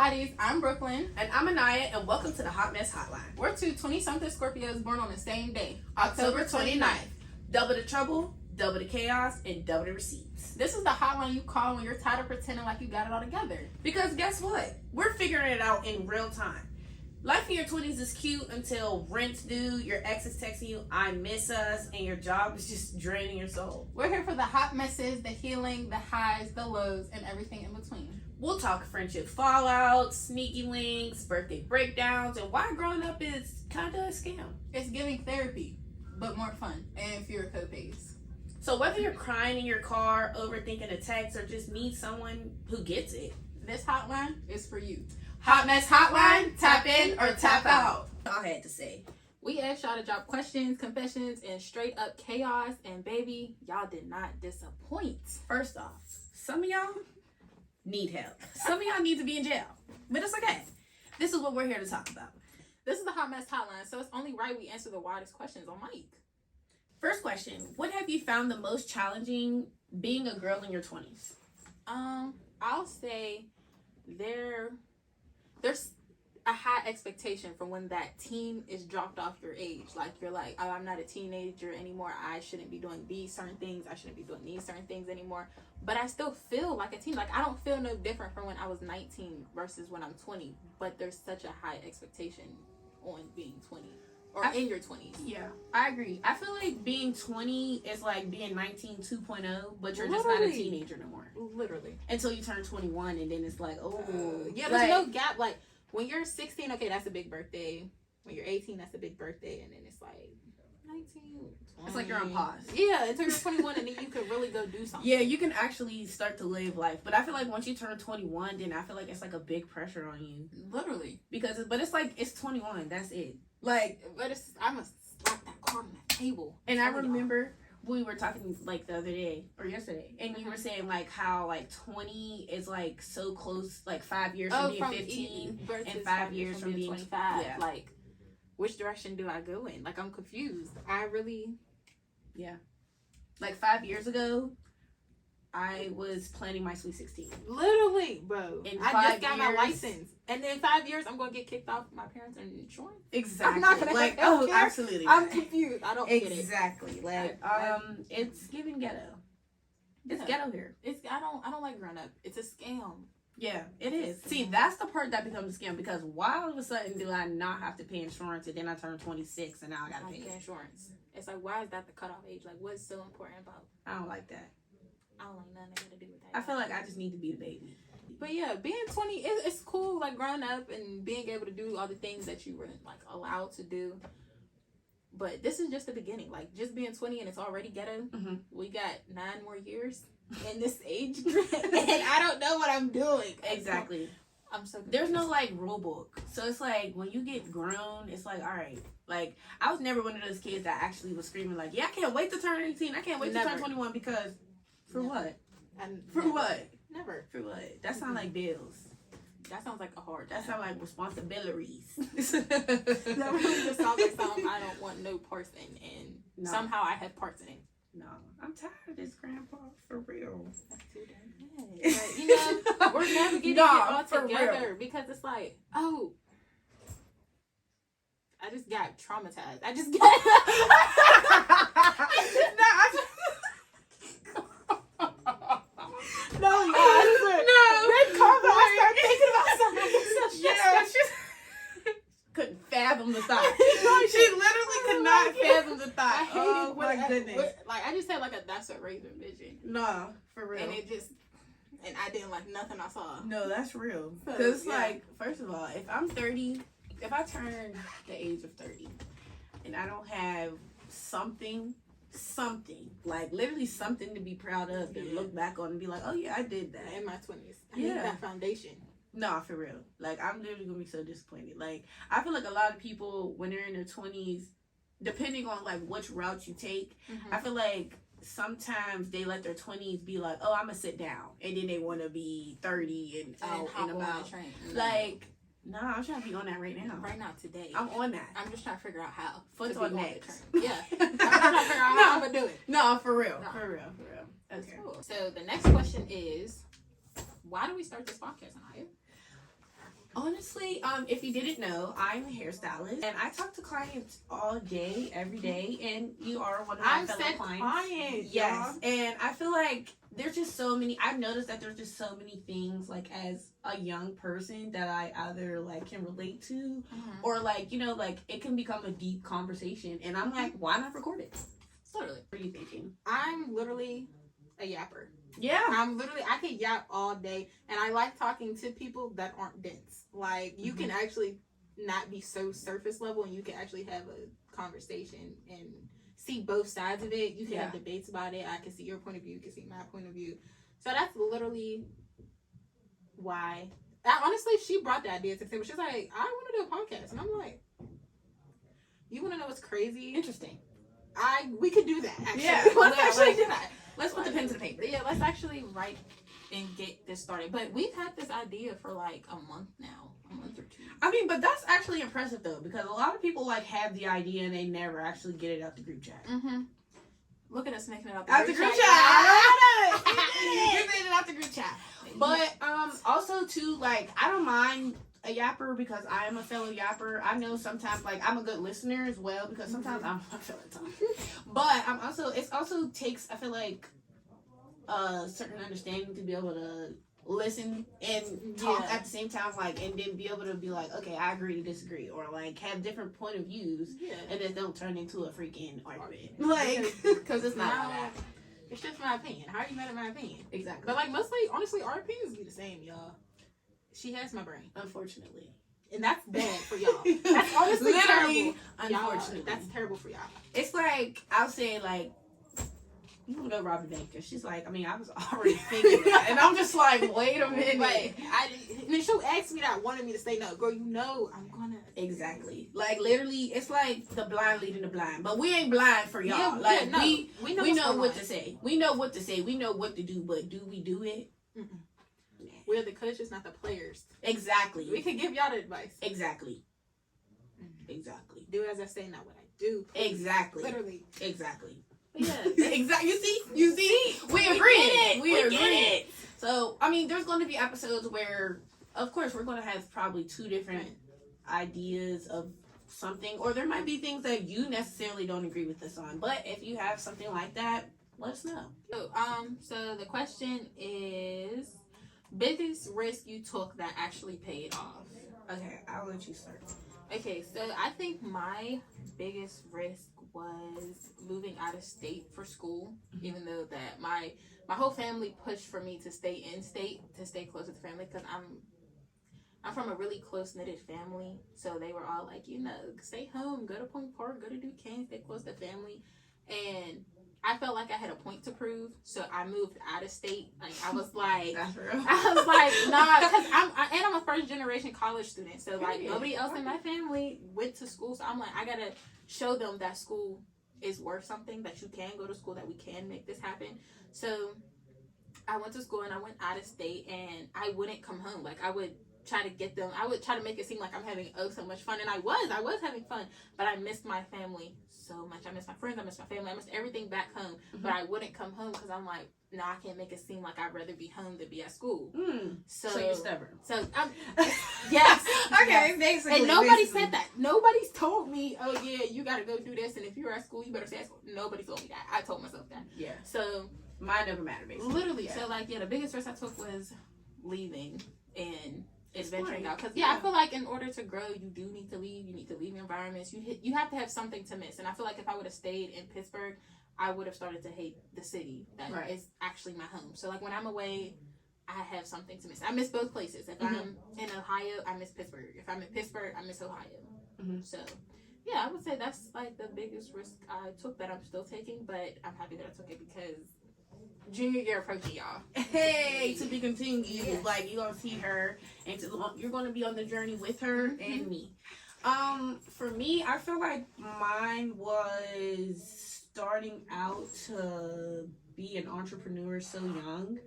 Hotties, I'm Brooklyn. And I'm Aniyah, and welcome to the Hotmess Hotline. We're two 20-something Scorpios born on the same day, October 29th. Double the trouble, double the chaos, and double the receipts. This is the hotline you call when you're tired of pretending like you got it all together. Because guess what? We're figuring it out in real time. Life in your 20s is cute until rent's due, your ex is texting you, I miss us, and your job is just draining your soul. We're here for the hot messes, the healing, the highs, the lows, and everything in between. We'll talk friendship fallout, sneaky links, birthday breakdowns, and why growing up is kind of a scam. It's giving therapy, but more fun and fewer copays. So whether you're crying in your car, overthinking a text, or just need someone who gets it, this hotline is for you. Hotmess Hotline, tap in or tap out. All I had to say. We asked y'all to drop questions, confessions, and straight up chaos, and baby, y'all did not disappoint. First off, some of y'all need help. Some of y'all need to be in jail. But it's okay. This is what we're here to talk about. This is the Hotmess Hotline, so it's only right we answer the wildest questions on mic. First question, what have you found the most challenging being a girl in your 20s? I'll say there's a high expectation from when that teen is dropped off your age. Like, you're like, oh, I'm not a teenager anymore. I shouldn't be doing these certain things. I shouldn't be doing these certain things anymore. But I still feel like a teen. Like, I don't feel no different from when I was 19 versus when I'm 20. But there's such a high expectation on being 20 or in your 20s. Yeah, I agree. I feel like being 20 is like being 19 2.0, but you're just Literally. not a teenager no more. Literally. Until you turn 21, and then it's like, oh. Yeah, there's no gap. Like, when you're 16, okay, that's a big birthday. When you're 18, that's a big birthday. And then it's like 19, 20. It's like you're on pause. Yeah, until you're 21, and then you can really go do something. Yeah, you can actually start to live life. But I feel like once you turn 21, then I feel like it's like a big pressure on you. Literally. But it's like, it's 21. That's it. Like, but I must slap that card on that table. And I remember we were talking like the other day or yesterday, and you were saying like how like 20 is like so close, like 5 years from being 15 and 5 years from being 25. Yeah. Like, which direction do I go in? Like, I'm confused. Like 5 years ago, I was planning my Sweet 16. Literally, bro. I just got my years, license. And in 5 years, I'm going to get kicked off my parents' insurance. Exactly. I'm not going to like, oh, absolutely. I'm confused. I don't get it. Exactly. Like, it's giving ghetto. It's ghetto here. I don't like growing up. It's a scam. Yeah, it is. See, that's the part that becomes a scam, because why all of a sudden do I not have to pay insurance, and then I turn 26 and now I got to pay insurance? It's like, why is that the cutoff age? Like, what's so important about? I don't like that. I don't like nothing to do with that. I feel like I just need to be the baby. But yeah, being 20, it's cool, like growing up and being able to do all the things that you were like allowed to do. But this is just the beginning. Like, just being 20 and it's already ghetto. Mm-hmm. We got 9 more years in this age group, and I don't know what I'm doing. Exactly. I'm so confused. There's no like rule book, so it's like when you get grown, it's like, all right. Like, I was never one of those kids that actually was screaming like, yeah, I can't wait to turn 18. I can't wait to turn 21 because. For what? What? Never. For what? That sounds like bills. That sounds like a hard. That sounds like responsibilities. That really just sounds like something I don't want no parts in, and somehow I have parts in it. No, I'm tired of this, Grandpa. For real. That's too damn bad. But, you know, we're never getting it all together because it's like, oh, I just got traumatized. I just got. No, red carpet. I started thinking about something. She couldn't fathom the thought. She literally could not fathom the thought. I hate it. My goodness. Like, I just had like that's a razor vision. No, for real. And I didn't like nothing I saw. No, that's real. Because like, first of all, if I'm 30, if I turn the age of 30, and I don't have something like literally something to be proud of and look back on and be like, oh yeah, I did that in my 20s. I need that foundation. No, for real. Like, I'm literally gonna be so disappointed. Like, I feel like a lot of people when they're in their 20s, depending on like which route you take, I feel like sometimes they let their 20s be like, oh, I'm gonna sit down, and then they want to be 30 and out and about. Like, no, I'm trying to be on that right now. Right now, today. I'm on that. I'm just trying to figure out how. Foot on next. Yeah. I'm just trying to figure out how I'm going to do it. No, for real. No. For real. Okay. Cool. So the next question is, why do we start this podcast, Aniyah? Honestly, if you didn't know, I'm a hairstylist and I talk to clients all day, every day, and you are one of my fellow clients. Yes, and I feel like there's just so many. I've noticed that there's just so many things like as a young person that I either like can relate to, or like like it can become a deep conversation, and I'm like, why not record it? Totally. What are you thinking? I'm literally a yapper. Yeah. I can yap all day, and I like talking to people that aren't dense. Like, you can actually not be so surface level, and you can actually have a conversation and see both sides of it. You can have debates about it. I can see your point of view. You can see my point of view. So that's literally why. Honestly, she brought the idea to the table. She's like, I want to do a podcast. And I'm like, you want to know what's crazy? Interesting. We could do that, actually. Yeah. Let's actually do that. Let's put the pen to the paper. Yeah, let's actually write and get this started. But we've had this idea for like a month now. A month or two. I mean, but that's actually impressive though, because a lot of people like have the idea and they never actually get it out the group chat. Look at us making it out the group chat. You made it out the group chat. But also too, like, I don't mind a yapper because I am a fellow yapper. I know sometimes like I'm a good listener as well because sometimes I'm a fellow talker. But I'm also takes, I feel like, a certain understanding to be able to listen and talk at the same time, like, and then be able to be like, okay, I agree to disagree, or like have different point of views, and then don't turn into a freaking argument, like, because it's not all that. It's just my opinion. How are you mad at my opinion? Exactly. But like mostly, honestly, our opinions be the same, y'all. She has my brain, unfortunately, and that's bad for y'all. That's honestly literally terrible. Unfortunately, that's terrible for y'all. It's like I'll say like, you want to go rob the bank? And she's like, I mean, I was already thinking that. And I'm just like, wait a minute. Like, and then she'll ask me that, wanted me to say no. Girl, you know I'm gonna. Exactly. Like, literally, it's like the blind leading the blind. But we ain't blind for y'all. Yeah, like, no, we know what to say. We know what to say. We know what to do. But do we do it? We're the coaches, not the players. Exactly. We can give y'all the advice. Exactly. Exactly. Do as I say, not what I do. Please. Exactly. Literally. Exactly. Yeah. Exactly. You see? We agree. We agree. So, I mean, there's going to be episodes where, of course, we're going to have probably two different ideas of something, or there might be things that you necessarily don't agree with us on. But if you have something like that, let us know. So the question is, biggest risk you took that actually paid off? Okay, I'll let you start. Okay, so I think my biggest risk was moving out of state for school, even though that my whole family pushed for me to stay in state, to stay close to the family, because I'm from a really close-knitted family, so they were all like, stay home, go to Point Park, go to Duquesne, stay close to family, and I felt like I had a point to prove, so I moved out of state. Like, I was like, nah, because I'm a first-generation college student, so like nobody else in my family went to school, so I'm like, I gotta show them that school is worth something, that you can go to school, that we can make this happen. So I went to school and I went out of state, and I wouldn't come home. Like, I would try to get them, I would try to make it seem like I'm having so much fun, and I was having fun, but I missed my family so much. I missed my friends, I missed my family, I missed everything back home, but I wouldn't come home because I'm like, no, I can't make it seem like I'd rather be home than be at school. So you're stubborn. So yes. Okay, basically. And nobody said that. Nobody's told me, oh yeah, you gotta go do this, and if you're at school, you better stay at school. Nobody told me that. I told myself that. Yeah. So mine never mattered, basically. Literally. Yeah. So like, the biggest risk I took was leaving and adventuring out. Because I feel like in order to grow, you do need to leave. You need to leave environments. You have to have something to miss. And I feel like if I would have stayed in Pittsburgh, I would have started to hate the city that is actually my home. So like, when I'm away, I have something to miss. I miss both places. If I'm in Ohio, I miss Pittsburgh. If I'm in Pittsburgh, I miss Ohio. So yeah, I would say that's like the biggest risk I took that I'm still taking, but I'm happy that I took it because junior year approaching, y'all. Hey, to be continued. Yes. Like, you're gonna see her, and you're gonna be on the journey with her and me. For me, I feel like mine was starting out to be an entrepreneur so young.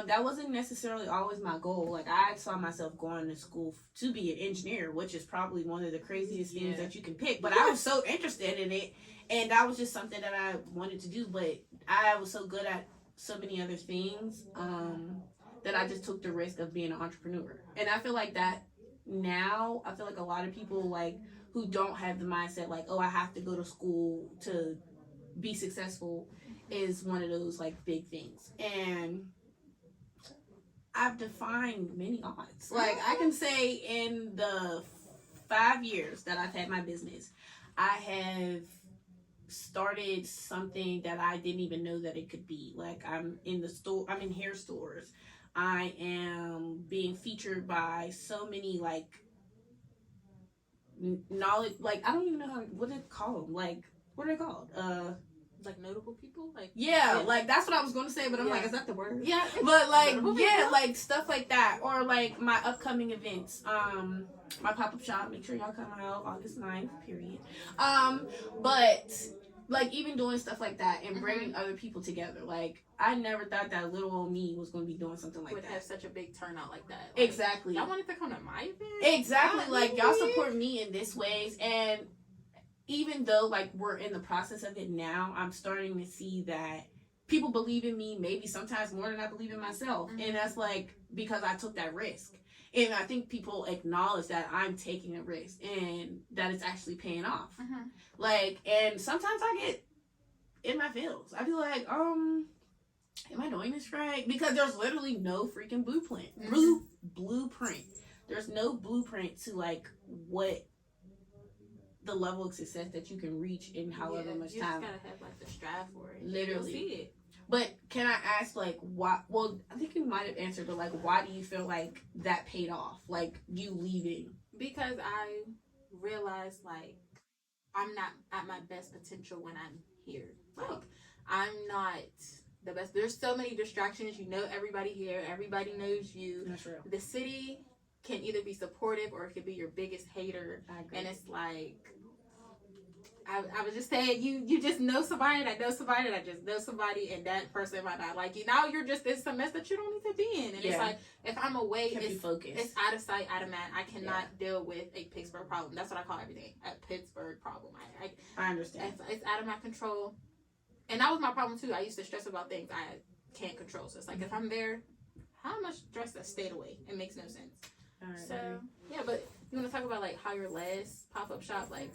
That wasn't necessarily always my goal. Like, I saw myself going to school to be an engineer, which is probably one of the craziest things that you can pick. But I was so interested in it, and that was just something that I wanted to do. But I was so good at so many other things that I just took the risk of being an entrepreneur. And I feel like that now, I feel like a lot of people like who don't have the mindset like, oh, I have to go to school to be successful is one of those like big things. And I've defined many odds. Like I can say in the 5 years that I've had my business, I have started something that I didn't even know that it could be. Like I'm in hair stores. I am being featured by so many like knowledge, like I don't even know what they call them. Like what are they called? Like notable people, like like that's what I was going to say, but I'm like, is that the word? Yeah, but like like stuff like that, or like my upcoming events, my pop-up shop. Make sure y'all come out August 9th, period. But like even doing stuff like that and bringing other people together, like I never thought that little old me was going to be doing something like that. Would have such a big turnout like that. Like, exactly. Y'all wanted to come to my event. Exactly. Like y'all support me in this ways, and even though like we're in the process of it now, I'm starting to see that people believe in me, maybe sometimes more than I believe in myself. And that's like because I took that risk. And I think people acknowledge that I'm taking a risk and that it's actually paying off. Like, and sometimes I get in my feels. I be like, am I doing this right? Because there's literally no freaking blueprint. Blueprint. There's no blueprint to like what the level of success that you can reach in however much time. You just gotta have like the strive for it. Literally. You'll see it. But can I ask like why? Well, I think you might have answered, but like why do you feel like that paid off? Like you leaving? Because I realized like I'm not at my best potential when I'm here. Like I'm not the best. There's so many distractions. You know everybody here. Everybody knows you. That's real. The city can either be supportive or it could be your biggest hater. And it's like I was just saying, you just know somebody that knows somebody that just knows somebody, and that person might not like you. Now you're just in some mess that you don't need to be in. And it's like, if I'm away, it's out of sight, out of mind. I cannot deal with a Pittsburgh problem. That's what I call everything, a Pittsburgh problem. I understand. It's out of my control. And that was my problem too. I used to stress about things I can't control. So it's like, if I'm there, how much stress that stayed away? It makes no sense. Right, so, yeah, but you want to talk about like how your last pop-up shop, like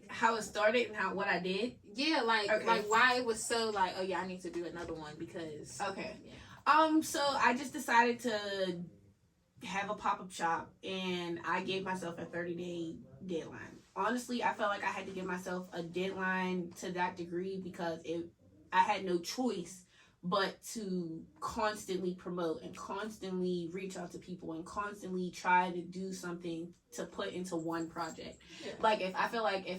how it started and what I did? Yeah, like why it was so like, oh yeah, I need to do another one because so I just decided to have a pop-up shop, and I gave myself a 30-day deadline. Honestly, I felt like I had to give myself a deadline to that degree because I had no choice but to constantly promote and constantly reach out to people and constantly try to do something to put into one project. Like if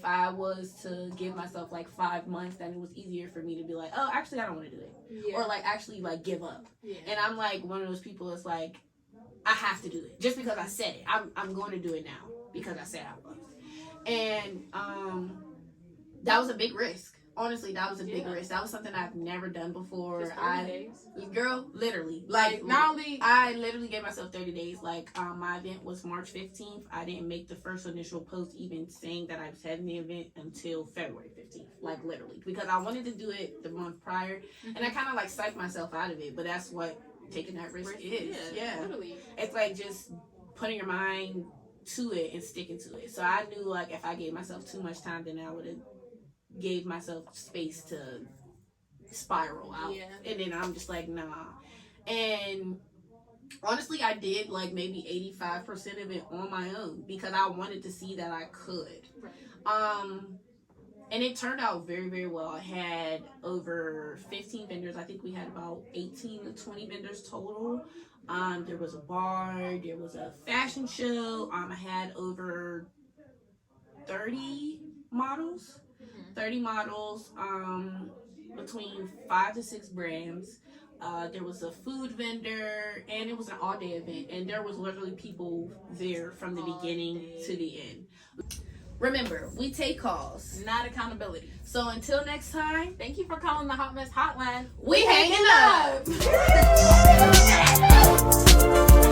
I was to give myself like 5 months, then it was easier for me to be like, oh, actually I don't want to do it, or like actually like give up. And I'm like one of those people that's like, I have to do it just because I said it. I'm going to do it now because I said I was. And that was a big risk. Honestly, that was a big risk. That was something I've never done before. Girl, literally. Like, I literally gave myself 30 days. Like, my event was March 15th. I didn't make the first initial post even saying that I was having the event until February 15th. Like, literally. Because I wanted to do it the month prior. And I kind of, like, psyched myself out of it. But that's what taking that risk is. Yeah. Totally. It's like just putting your mind to it and sticking to it. So I knew, like, if I gave myself too much time, then I would have gave myself space to spiral out. And then I'm just like, nah. And honestly, I did like maybe 85% of it on my own because I wanted to see that I could. And it turned out very, very well. I had over 15 vendors. I think we had about 18 to 20 vendors total. There was a bar, there was a fashion show. I had over 30 models. 30 models, between 5 to 6 brands. There was a food vendor, and it was an all-day event. And there was literally people there from the beginning to the end. Remember, we take calls, not accountability. So until next time, thank you for calling the Hotmess Hotline. We hanging up.